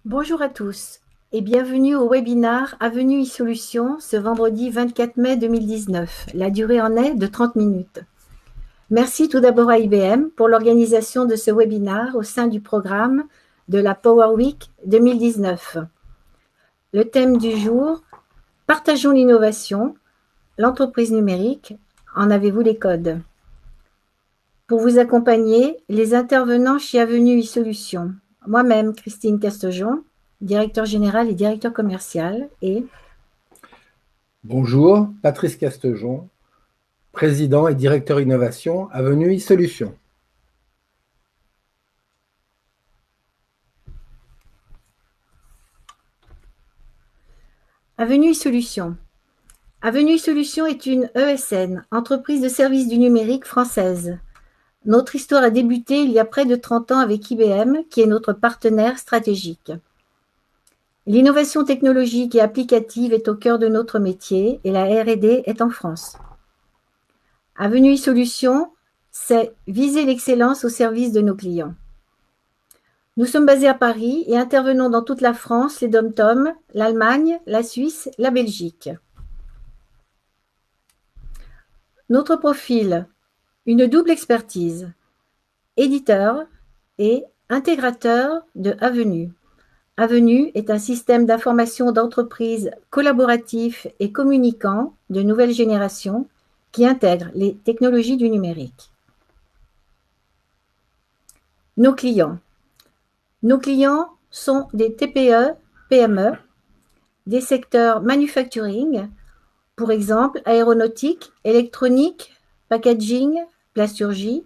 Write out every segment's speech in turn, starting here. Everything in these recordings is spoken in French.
Bonjour à tous et bienvenue au webinaire Avenue e-Solutions ce vendredi 24 mai 2019. La durée en est de 30 minutes. Merci tout d'abord à IBM pour l'organisation de ce webinaire au sein du programme de la Power Week 2019. Le thème du jour, partageons l'innovation, l'entreprise numérique, en avez-vous les codes? Pour vous accompagner, les intervenants chez Avenue e-Solutions. Moi-même, Christine Castejon, directeur général et directeur commercial, et Bonjour, Patrice Castejon, président et directeur innovation, Avenue e-Solutions. Avenue e-Solutions. Avenue e-Solutions est une ESN, entreprise de services du numérique française. Notre histoire a débuté il y a près de 30 ans avec IBM, qui est notre partenaire stratégique. L'innovation technologique et applicative est au cœur de notre métier et la R&D est en France. Avenue e-Solutions, c'est viser l'excellence au service de nos clients. Nous sommes basés à Paris et intervenons dans toute la France, les DOM-TOM, l'Allemagne, la Suisse, la Belgique. Notre profil, une double expertise, éditeur et intégrateur de Avenue. Avenue est un système d'information d'entreprise collaboratif et communicant de nouvelle génération qui intègre les technologies du numérique. Nos clients. Nos clients sont des TPE, PME, des secteurs manufacturing, pour exemple aéronautique, électronique, packaging, plasturgie,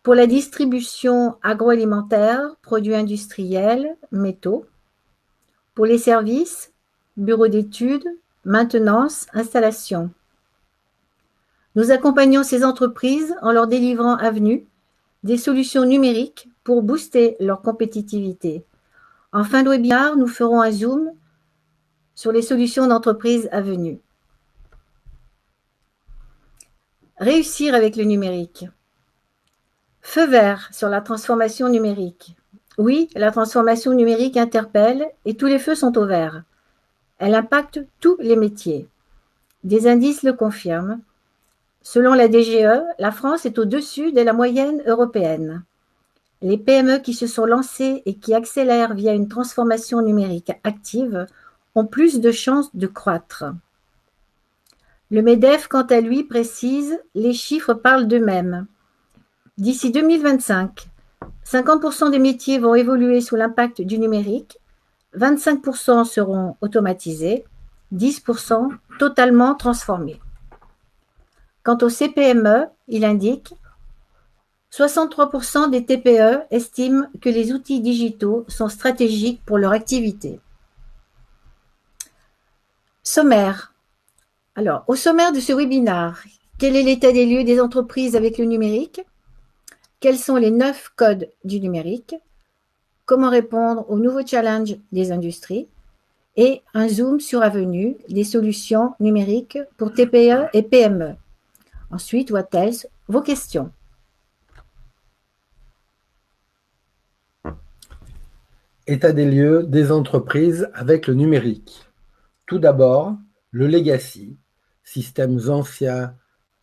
pour la distribution agroalimentaire, produits industriels, métaux, pour les services, bureaux d'études, maintenance, installation. Nous accompagnons ces entreprises en leur délivrant Avenue des solutions numériques pour booster leur compétitivité. En fin de webinaire, nous ferons un zoom sur les solutions d'entreprise Avenue. Réussir avec le numérique. Feu vert sur la transformation numérique. Oui, la transformation numérique interpelle et tous les feux sont au vert. Elle impacte tous les métiers. Des indices le confirment. Selon la DGE, la France est au-dessus de la moyenne européenne. Les PME qui se sont lancées et qui accélèrent via une transformation numérique active ont plus de chances de croître. Le MEDEF, quant à lui, précise « Les chiffres parlent d'eux-mêmes ». D'ici 2025, 50% des métiers vont évoluer sous l'impact du numérique, 25% seront automatisés, 10% totalement transformés. Quant au CPME, il indique 63% des TPE estiment que les outils digitaux sont stratégiques pour leur activité. Sommaire. Alors, au sommaire de ce webinaire, quel est l'état des lieux des entreprises avec le numérique? Quels sont les 9 codes du numérique? Comment répondre aux nouveaux challenges des industries? Et un zoom sur Avenue, des solutions numériques pour TPE et PME. Ensuite, what else? Vos questions. État des lieux des entreprises avec le numérique. Tout d'abord, le legacy, systèmes anciens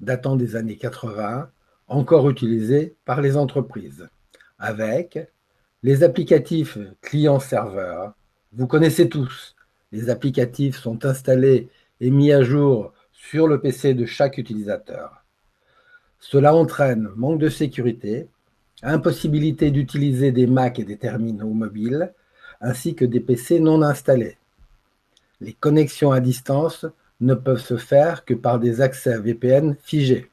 datant des années 80, encore utilisés par les entreprises, avec les applicatifs client-serveur. Vous connaissez tous, les applicatifs sont installés et mis à jour sur le PC de chaque utilisateur. Cela entraîne manque de sécurité, impossibilité d'utiliser des Mac et des terminaux mobiles, ainsi que des PC non installés. Les connexions à distance ne peuvent se faire que par des accès VPN figés.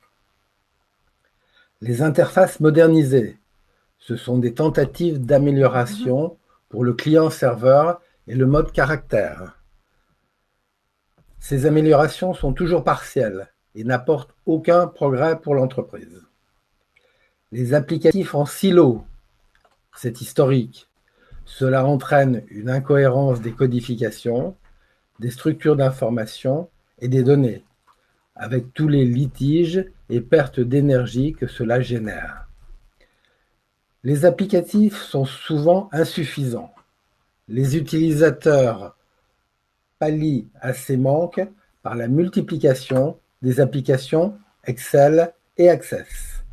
Les interfaces modernisées, ce sont des tentatives d'amélioration pour le client-serveur et le mode caractère. Ces améliorations sont toujours partielles et n'apportent aucun progrès pour l'entreprise. Les applicatifs en silo, c'est historique. Cela entraîne une incohérence des codifications, des structures d'information et des données, avec tous les litiges et pertes d'énergie que cela génère. Les applicatifs sont souvent insuffisants. Les utilisateurs pallient à ces manques par la multiplication des applications Excel et Access.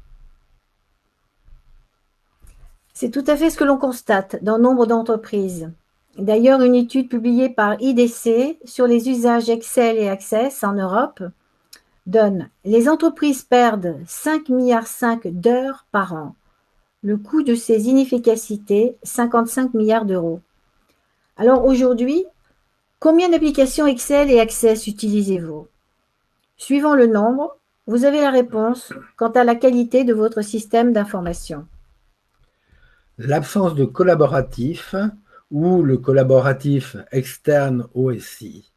C'est tout à fait ce que l'on constate dans nombre d'entreprises. D'ailleurs, une étude publiée par IDC sur les usages Excel et Access en Europe donne: les entreprises perdent 5,5 milliards d'heures par an. Le coût de ces inefficacités, 55 milliards d'euros. Alors aujourd'hui, combien d'applications Excel et Access utilisez-vous? Suivant le nombre, vous avez la réponse quant à la qualité de votre système d'information. L'absence de collaboratif ou le collaboratif externe OSI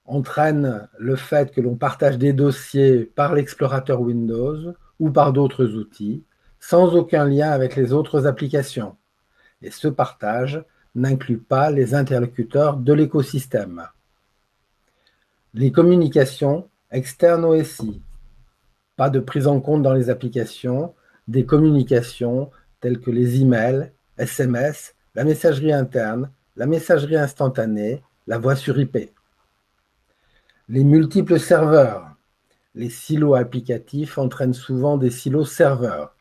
entraîne le fait que l'on partage des dossiers par l'explorateur Windows ou par d'autres outils, sans aucun lien avec les autres applications. Et ce partage n'inclut pas les interlocuteurs de l'écosystème. Les communications externes OSI. Pas de prise en compte dans les applications des communications telles que les emails, SMS, la messagerie interne, la messagerie instantanée, la voix sur IP. Les multiples serveurs. Les silos applicatifs entraînent souvent des silos serveurs.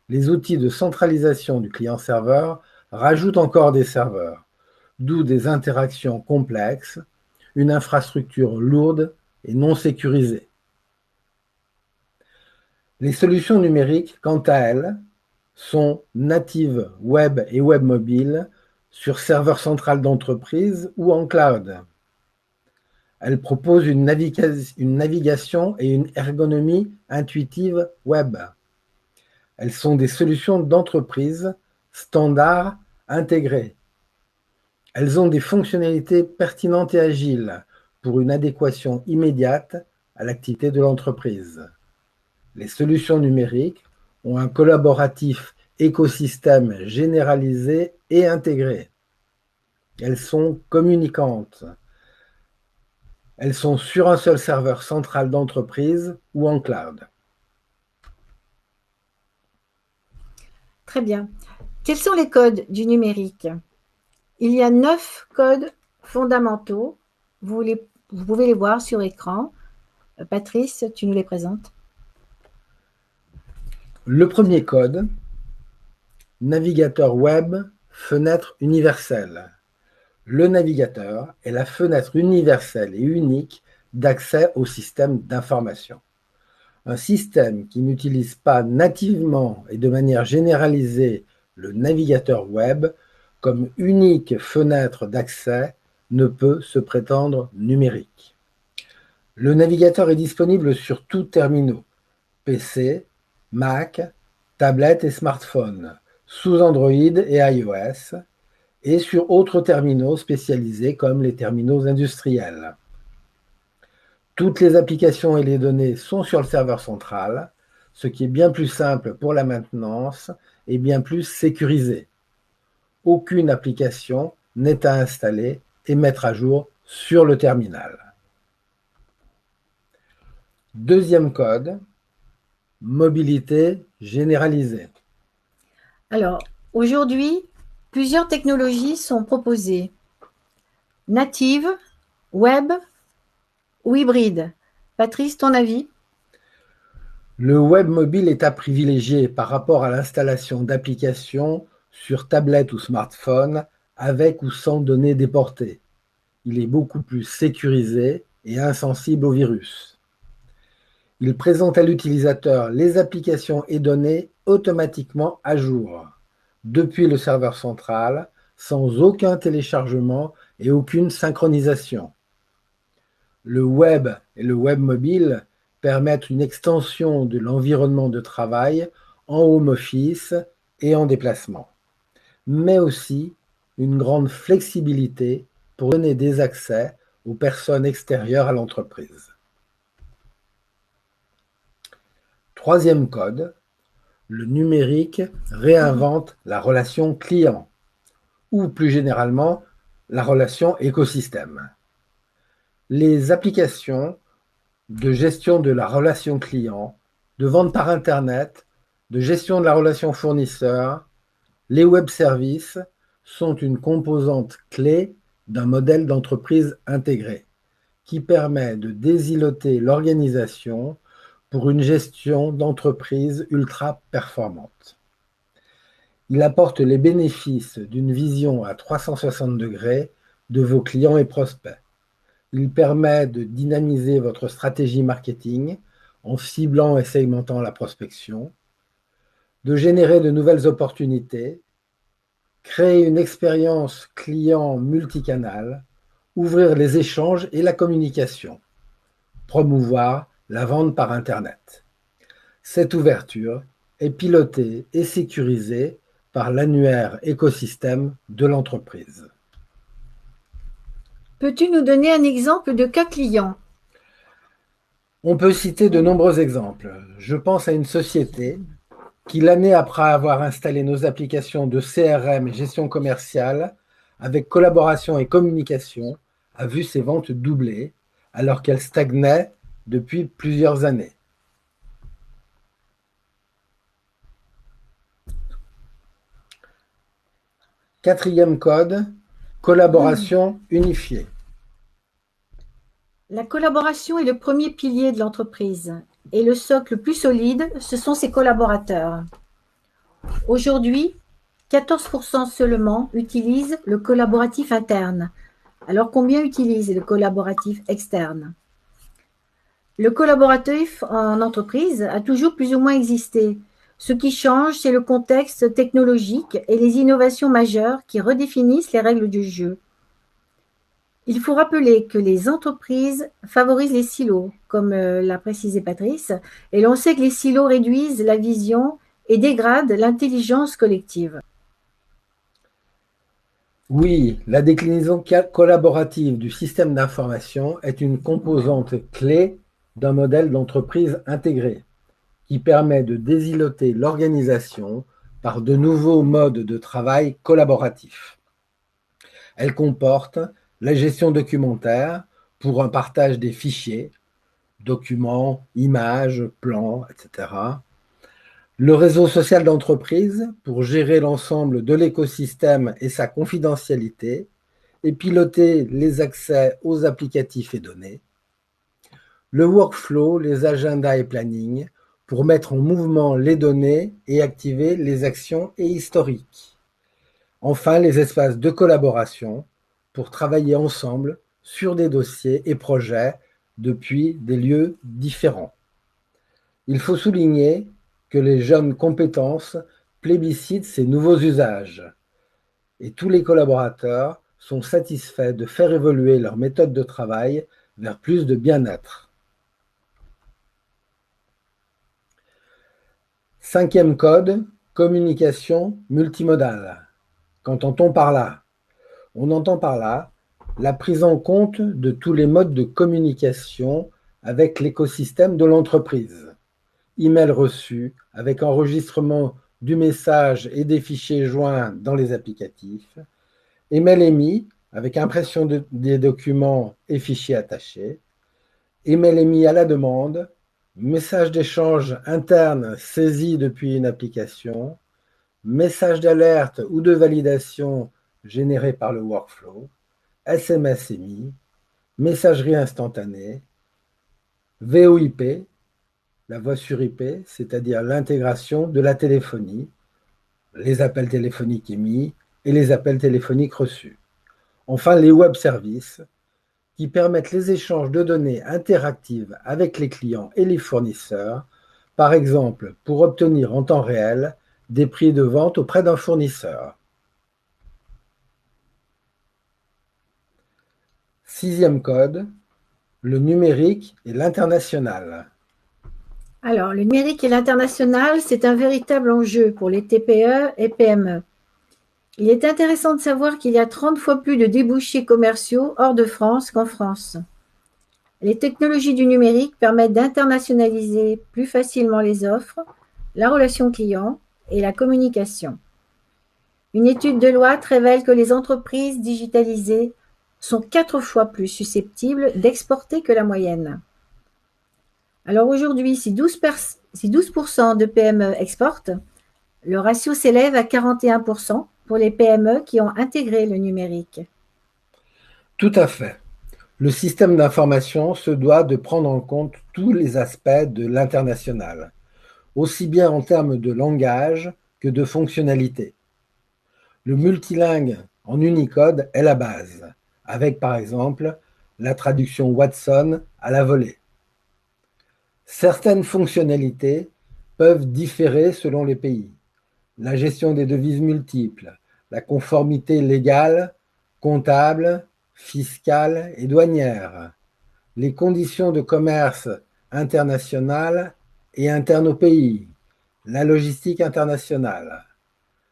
Les outils de centralisation du client-serveur rajoutent encore des serveurs, d'où des interactions complexes, une infrastructure lourde et non sécurisée. Les solutions numériques, quant à elles, sont natives web et web mobile sur serveur central d'entreprise ou en cloud. Elles proposent une navigation et une ergonomie intuitive web. Elles sont des solutions d'entreprise standard intégrées. Elles ont des fonctionnalités pertinentes et agiles pour une adéquation immédiate à l'activité de l'entreprise. Les solutions numériques ont un collaboratif écosystème généralisé et intégré. Elles sont communicantes. Elles sont sur un seul serveur central d'entreprise ou en cloud. Très bien. Quels sont les codes du numérique? Il y a 9 codes fondamentaux. Vous pouvez les voir sur écran. Patrice, tu nous les présentes. Le premier code, navigateur web, fenêtre universelle. Le navigateur est la fenêtre universelle et unique d'accès au système d'information. Un système qui n'utilise pas nativement et de manière généralisée le navigateur web comme unique fenêtre d'accès ne peut se prétendre numérique. Le navigateur est disponible sur tous terminaux, PC, Mac, tablette et smartphone, sous Android et iOS, et sur autres terminaux spécialisés comme les terminaux industriels. Toutes les applications et les données sont sur le serveur central, ce qui est bien plus simple pour la maintenance et bien plus sécurisé. Aucune application n'est à installer et mettre à jour sur le terminal. Deuxième code, mobilité généralisée. Alors, aujourd'hui, plusieurs technologies sont proposées. Natives, web ou hybrides. Patrice, ton avis? Le web mobile est à privilégier par rapport à l'installation d'applications sur tablette ou smartphone avec ou sans données déportées. Il est beaucoup plus sécurisé et insensible aux virus. Il présente à l'utilisateur les applications et données automatiquement à jour, depuis le serveur central, sans aucun téléchargement et aucune synchronisation. Le web et le web mobile permettent une extension de l'environnement de travail en home office et en déplacement, mais aussi une grande flexibilité pour donner des accès aux personnes extérieures à l'entreprise. Troisième code, le numérique réinvente la relation client, ou plus généralement, la relation écosystème. Les applications de gestion de la relation client, de vente par Internet, de gestion de la relation fournisseur, les web services sont une composante clé d'un modèle d'entreprise intégré qui permet de désiloter l'organisation pour une gestion d'entreprise ultra performante. Il apporte les bénéfices d'une vision à 360 degrés de vos clients et prospects. Il permet de dynamiser votre stratégie marketing en ciblant et segmentant la prospection, de générer de nouvelles opportunités, créer une expérience client multicanal, ouvrir les échanges et la communication, promouvoir la vente par Internet. Cette ouverture est pilotée et sécurisée par l'annuaire écosystème de l'entreprise. Peux-tu nous donner un exemple de cas client? On peut citer de nombreux exemples. Je pense à une société qui, l'année après avoir installé nos applications de CRM et gestion commerciale, avec collaboration et communication, a vu ses ventes doubler alors qu'elle stagnait depuis plusieurs années. Quatrième code, collaboration unifiée. La collaboration est le premier pilier de l'entreprise et le socle le plus solide, ce sont ses collaborateurs. Aujourd'hui, 14% seulement utilisent le collaboratif interne. Alors combien utilisent le collaboratif externe? Le collaboratif en entreprise a toujours plus ou moins existé. Ce qui change, c'est le contexte technologique et les innovations majeures qui redéfinissent les règles du jeu. Il faut rappeler que les entreprises favorisent les silos, comme l'a précisé Patrice, et l'on sait que les silos réduisent la vision et dégradent l'intelligence collective. Oui, la déclinaison collaborative du système d'information est une composante clé d'un modèle d'entreprise intégré qui permet de désiloter l'organisation par de nouveaux modes de travail collaboratifs. Elle comporte la gestion documentaire pour un partage des fichiers, documents, images, plans, etc. Le réseau social d'entreprise pour gérer l'ensemble de l'écosystème et sa confidentialité et piloter les accès aux applicatifs et données. Le workflow, les agendas et planning pour mettre en mouvement les données et activer les actions et historiques. Enfin, les espaces de collaboration pour travailler ensemble sur des dossiers et projets depuis des lieux différents. Il faut souligner que les jeunes compétences plébiscitent ces nouveaux usages et tous les collaborateurs sont satisfaits de faire évoluer leur méthode de travail vers plus de bien-être. Cinquième code, communication multimodale. Qu'entend-on par là? On entend par là la prise en compte de tous les modes de communication avec l'écosystème de l'entreprise. Email reçu avec enregistrement du message et des fichiers joints dans les applicatifs. Email émis avec impression des documents et fichiers attachés. Email émis à la demande. Message d'échange interne saisi depuis une application. Message d'alerte ou de validation généré par le workflow. SMS émis. Messagerie instantanée. VoIP, la voix sur IP, c'est-à-dire l'intégration de la téléphonie, les appels téléphoniques émis et les appels téléphoniques reçus. Enfin, les web services qui permettent les échanges de données interactives avec les clients et les fournisseurs, par exemple pour obtenir en temps réel des prix de vente auprès d'un fournisseur. Sixième code, le numérique et l'international. Alors, le numérique et l'international, c'est un véritable enjeu pour les TPE et PME. Il est intéressant de savoir qu'il y a 30 fois plus de débouchés commerciaux hors de France qu'en France. Les technologies du numérique permettent d'internationaliser plus facilement les offres, la relation client et la communication. Une étude de Deloitte révèle que les entreprises digitalisées sont 4 fois plus susceptibles d'exporter que la moyenne. Alors aujourd'hui, si 12% de PME exportent, le ratio s'élève à 41% pour les PME qui ont intégré le numérique. Tout à fait. Le système d'information se doit de prendre en compte tous les aspects de l'international, aussi bien en termes de langage que de fonctionnalité. Le multilingue en Unicode est la base, avec par exemple la traduction Watson à la volée. Certaines fonctionnalités peuvent différer selon les pays. La gestion des devises multiples, la conformité légale, comptable, fiscale et douanière, les conditions de commerce international et interne au pays, la logistique internationale.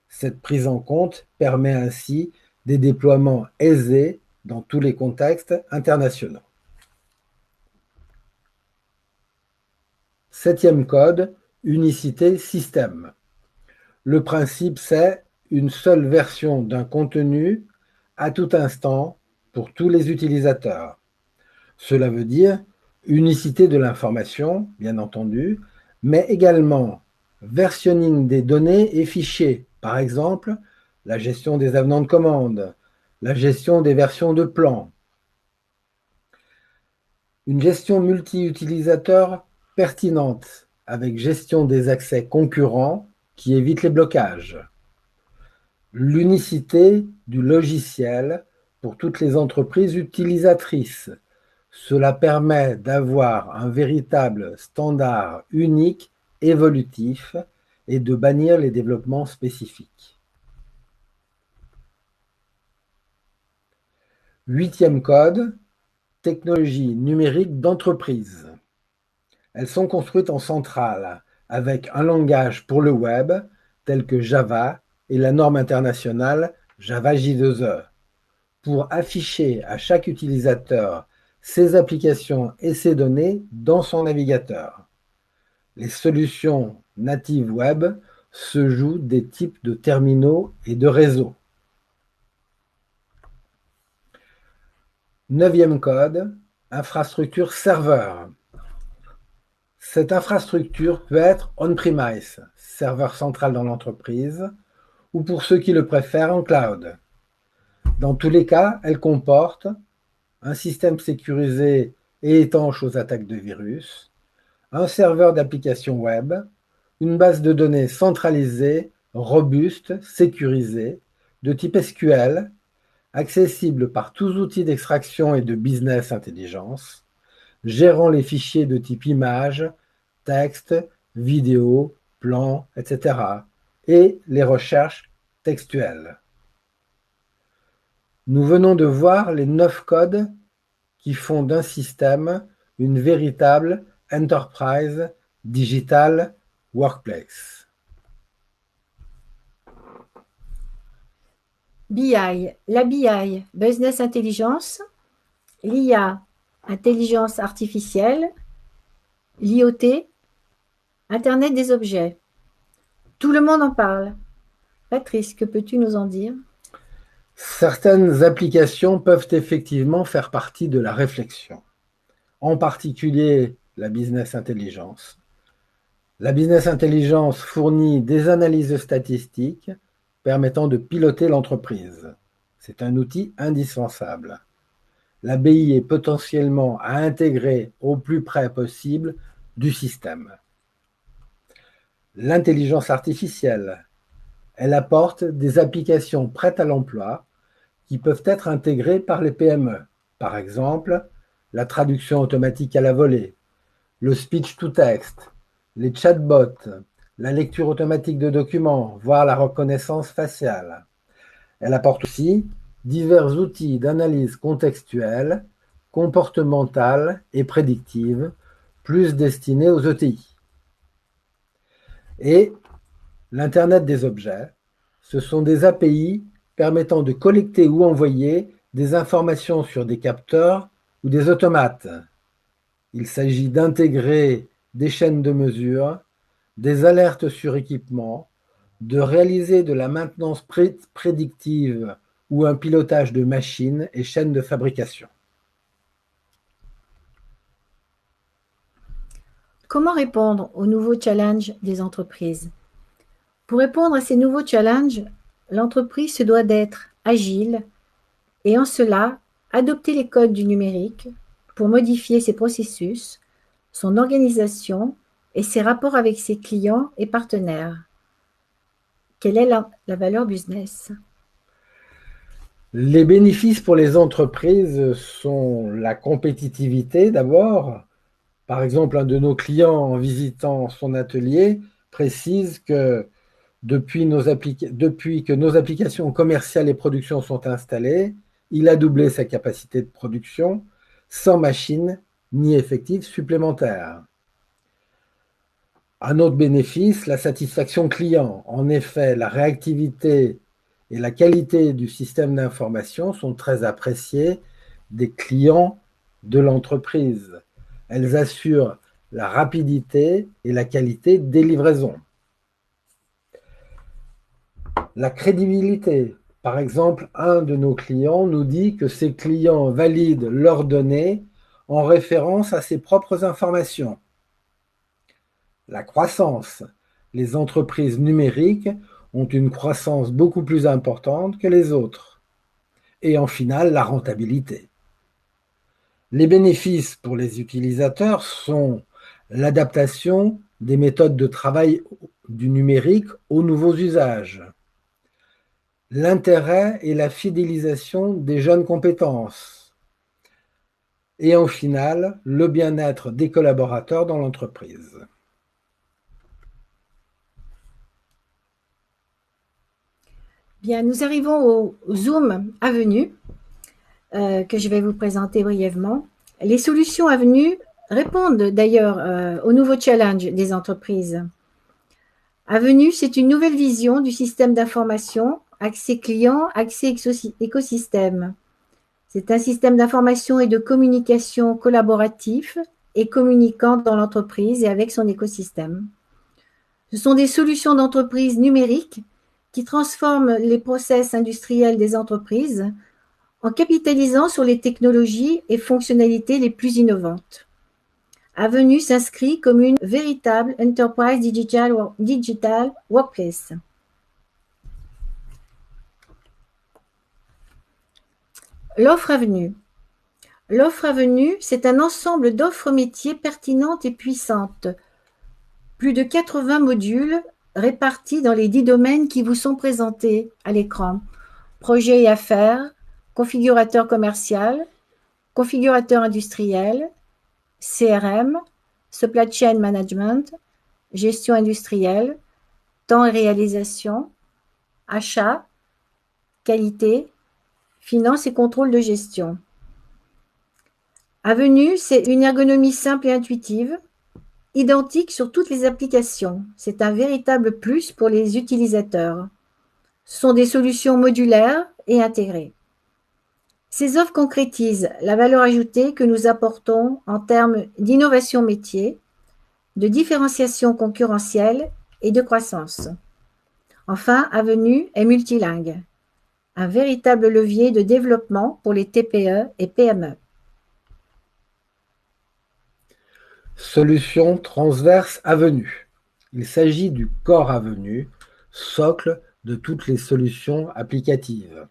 Cette prise en compte permet ainsi des déploiements aisés dans tous les contextes internationaux. Septième code, unicité système. Le principe, c'est une seule version d'un contenu à tout instant pour tous les utilisateurs. Cela veut dire unicité de l'information, bien entendu, mais également versionning des données et fichiers. Par exemple, la gestion des avenants de commande, la gestion des versions de plans. Une gestion multi-utilisateur pertinente avec gestion des accès concurrents qui évite les blocages. L'unicité du logiciel pour toutes les entreprises utilisatrices. Cela permet d'avoir un véritable standard unique, évolutif, et de bannir les développements spécifiques. Huitième code, technologie numérique d'entreprise. Elles sont construites en centrale, avec un langage pour le web, tel que Java, et la norme internationale Java J2E, pour afficher à chaque utilisateur ses applications et ses données dans son navigateur. Les solutions natives web se jouent des types de terminaux et de réseaux. Neuvième code, infrastructure serveur. Cette infrastructure peut être on-premise, serveur central dans l'entreprise, ou pour ceux qui le préfèrent en cloud. Dans tous les cas, elle comporte un système sécurisé et étanche aux attaques de virus, un serveur d'application web, une base de données centralisée, robuste, sécurisée, de type SQL, accessible par tous outils d'extraction et de business intelligence, gérant les fichiers de type image, texte, vidéo, plan, etc. et les recherches textuelles. Nous venons de voir les 9 codes qui font d'un système une véritable Enterprise Digital Workplace. BI, la BI, Business Intelligence, l'IA, Intelligence artificielle, l'IoT, Internet des objets. Tout le monde en parle. Patrice, que peux-tu nous en dire? Certaines applications peuvent effectivement faire partie de la réflexion, en particulier la business intelligence. La business intelligence fournit des analyses statistiques permettant de piloter l'entreprise. C'est un outil indispensable. La BI est potentiellement à intégrer au plus près possible du système. L'intelligence artificielle, elle apporte des applications prêtes à l'emploi qui peuvent être intégrées par les PME. Par exemple, la traduction automatique à la volée, le speech-to-text, les chatbots, la lecture automatique de documents, voire la reconnaissance faciale. Elle apporte aussi divers outils d'analyse contextuelle, comportementale et prédictive, plus destinés aux ETI. Et l'Internet des objets, ce sont des API permettant de collecter ou envoyer des informations sur des capteurs ou des automates. Il s'agit d'intégrer des chaînes de mesure, des alertes sur équipement, de réaliser de la maintenance prédictive ou un pilotage de machines et chaînes de fabrication. Comment répondre aux nouveaux challenges des entreprises? Pour répondre à ces nouveaux challenges, l'entreprise se doit d'être agile et en cela, adopter les codes du numérique pour modifier ses processus, son organisation et ses rapports avec ses clients et partenaires. Quelle est la valeur business? Les bénéfices pour les entreprises sont la compétitivité d'abord. Par exemple, un de nos clients, en visitant son atelier, précise que depuis que nos applications commerciales et production sont installées, il a doublé sa capacité de production sans machine ni effectifs supplémentaires. Un autre bénéfice, la satisfaction client. En effet, la réactivité et la qualité du système d'information sont très appréciées des clients de l'entreprise. Elles assurent la rapidité et la qualité des livraisons. La crédibilité. Par exemple, un de nos clients nous dit que ses clients valident leurs données en référence à ses propres informations. La croissance. Les entreprises numériques ont une croissance beaucoup plus importante que les autres. Et en finale, la rentabilité. Les bénéfices pour les utilisateurs sont l'adaptation des méthodes de travail du numérique aux nouveaux usages, l'intérêt et la fidélisation des jeunes compétences, et en finale, le bien-être des collaborateurs dans l'entreprise. Bien, nous arrivons au Zoom Avenue, que je vais vous présenter brièvement. Les solutions Avenue répondent d'ailleurs aux nouveaux challenges des entreprises. Avenue, c'est une nouvelle vision du système d'information, accès client, accès écosystème. C'est un système d'information et de communication collaboratif et communiquant dans l'entreprise et avec son écosystème. Ce sont des solutions d'entreprise numériques qui transforment les process industriels des entreprises en capitalisant sur les technologies et fonctionnalités les plus innovantes. Avenue s'inscrit comme une véritable enterprise digital workplace. L'offre Avenue. L'offre Avenue, c'est un ensemble d'offres métiers pertinentes et puissantes. Plus de 80 modules répartis dans les 10 domaines qui vous sont présentés à l'écran. Projet et affaires, configurateur commercial, configurateur industriel, CRM, supply chain management, gestion industrielle, temps et réalisation, achat, qualité, finance et contrôle de gestion. Avenue, c'est une ergonomie simple et intuitive, identique sur toutes les applications. C'est un véritable plus pour les utilisateurs. Ce sont des solutions modulaires et intégrées. Ces offres concrétisent la valeur ajoutée que nous apportons en termes d'innovation métier, de différenciation concurrentielle et de croissance. Enfin, Avenue est multilingue, un véritable levier de développement pour les TPE et PME. Solution transverse Avenue. Il s'agit du corps Avenue, socle de toutes les solutions applicatives.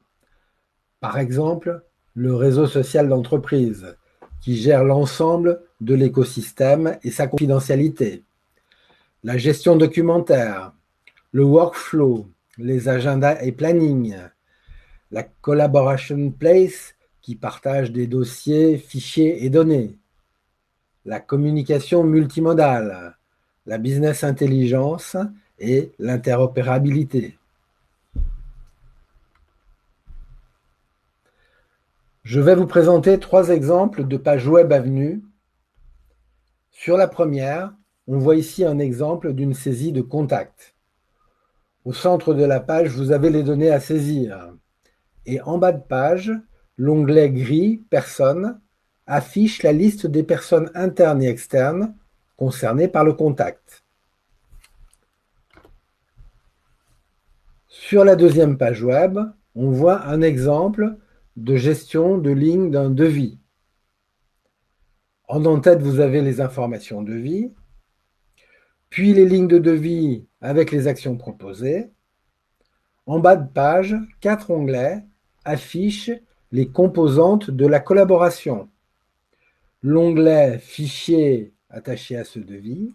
Par exemple, le réseau social d'entreprise, qui gère l'ensemble de l'écosystème et sa confidentialité. La gestion documentaire, le workflow, les agendas et plannings. La collaboration place, qui partage des dossiers, fichiers et données. La communication multimodale, la business intelligence et l'interopérabilité. Je vais vous présenter 3 exemples de pages web Avenue. Sur la première, on voit ici un exemple d'une saisie de contact. Au centre de la page, vous avez les données à saisir. Et en bas de page, l'onglet gris Personnes affiche la liste des personnes internes et externes concernées par le contact. Sur la deuxième page web, on voit un exemple de gestion de ligne d'un devis. En en-tête, vous avez les informations devis, puis les lignes de devis avec les actions proposées. En bas de page, 4 onglets affichent les composantes de la collaboration. L'onglet Fichiers attachés à ce devis,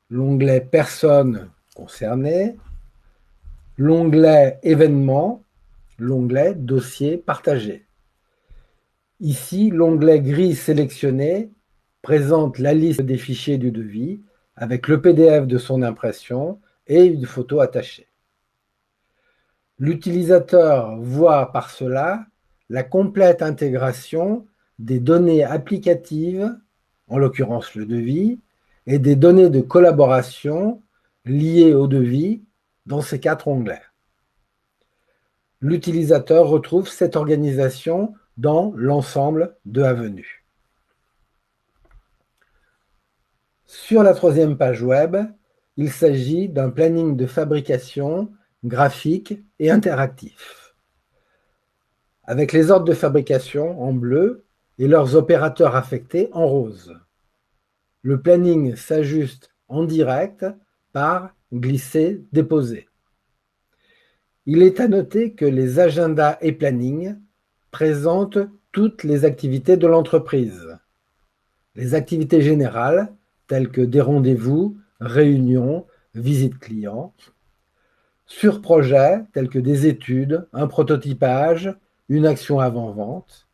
l'onglet Personnes concernées, l'onglet Événements, l'onglet Dossiers partagés. Ici, l'onglet gris sélectionné présente la liste des fichiers du devis avec le PDF de son impression et une photo attachée. L'utilisateur voit par cela la complète intégration des données applicatives, en l'occurrence le devis, et des données de collaboration liées au devis dans ces 4 onglets. L'utilisateur retrouve cette organisation dans l'ensemble de Avenue. Sur la 3e page web, il s'agit d'un planning de fabrication graphique et interactif, avec les ordres de fabrication en bleu et leurs opérateurs affectés en rose. Le planning s'ajuste en direct par glisser-déposer. Il est à noter que les agendas et plannings présentent toutes les activités de l'entreprise. Les activités générales, telles que des rendez-vous, réunions, visites clients. Sur projet, tels que des études, un prototypage, une action avant-vente.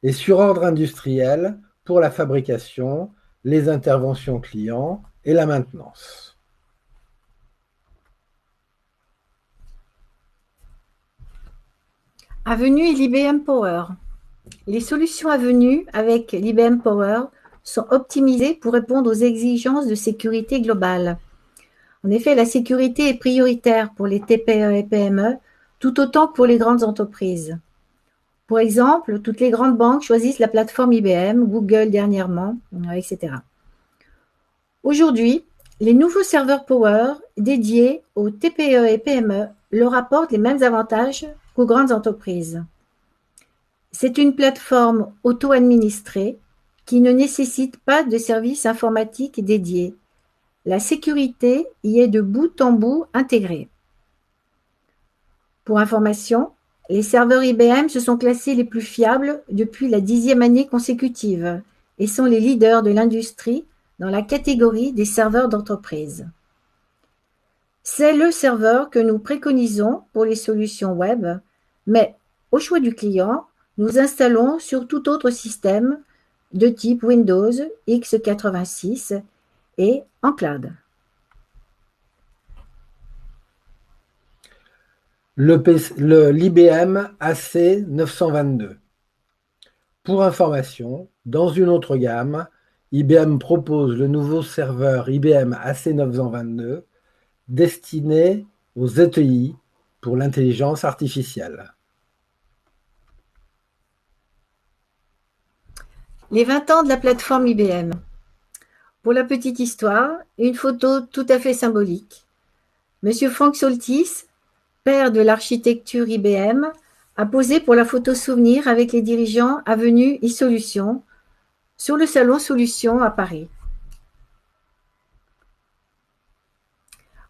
Et sur ordre industriel, pour la fabrication, les interventions clients et la maintenance. Avenue et l'IBM Power. Les solutions Avenue avec l'IBM Power sont optimisées pour répondre aux exigences de sécurité globale. En effet, la sécurité est prioritaire pour les TPE et PME, tout autant que pour les grandes entreprises. Pour exemple, toutes les grandes banques choisissent la plateforme IBM, Google dernièrement, etc. Aujourd'hui, les nouveaux serveurs Power dédiés aux TPE et PME leur apportent les mêmes avantages qu'aux grandes entreprises. C'est une plateforme auto-administrée qui ne nécessite pas de service informatique dédié. La sécurité y est de bout en bout intégrée. Pour information, les serveurs IBM se sont classés les plus fiables depuis la 10e année consécutive et sont les leaders de l'industrie dans la catégorie des serveurs d'entreprise. C'est le serveur que nous préconisons pour les solutions web, mais au choix du client, nous installons sur tout autre système de type Windows, x86 et en cloud. L'IBM AC922. Pour information, dans une autre gamme, IBM propose le nouveau serveur IBM AC922 destiné aux ETI pour l'intelligence artificielle. Les 20 ans de la plateforme IBM. Pour la petite histoire, une photo tout à fait symbolique. Monsieur Frank Soltis, père de l'architecture IBM, a posé pour la photo souvenir avec les dirigeants Avenue e-Solutions sur le salon Solutions à Paris.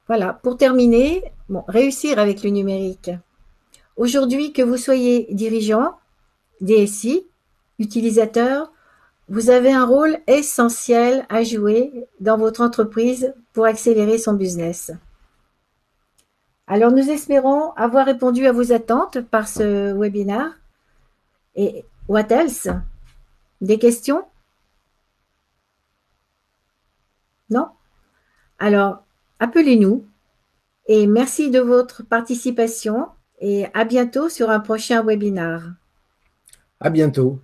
Voilà, pour terminer, réussir avec le numérique. Aujourd'hui, que vous soyez dirigeant, DSI, utilisateur, vous avez un rôle essentiel à jouer dans votre entreprise pour accélérer son business. Alors, nous espérons avoir répondu à vos attentes par ce webinaire. Et what else? Des questions? Non? Alors, appelez-nous et merci de votre participation et à bientôt sur un prochain webinaire. À bientôt.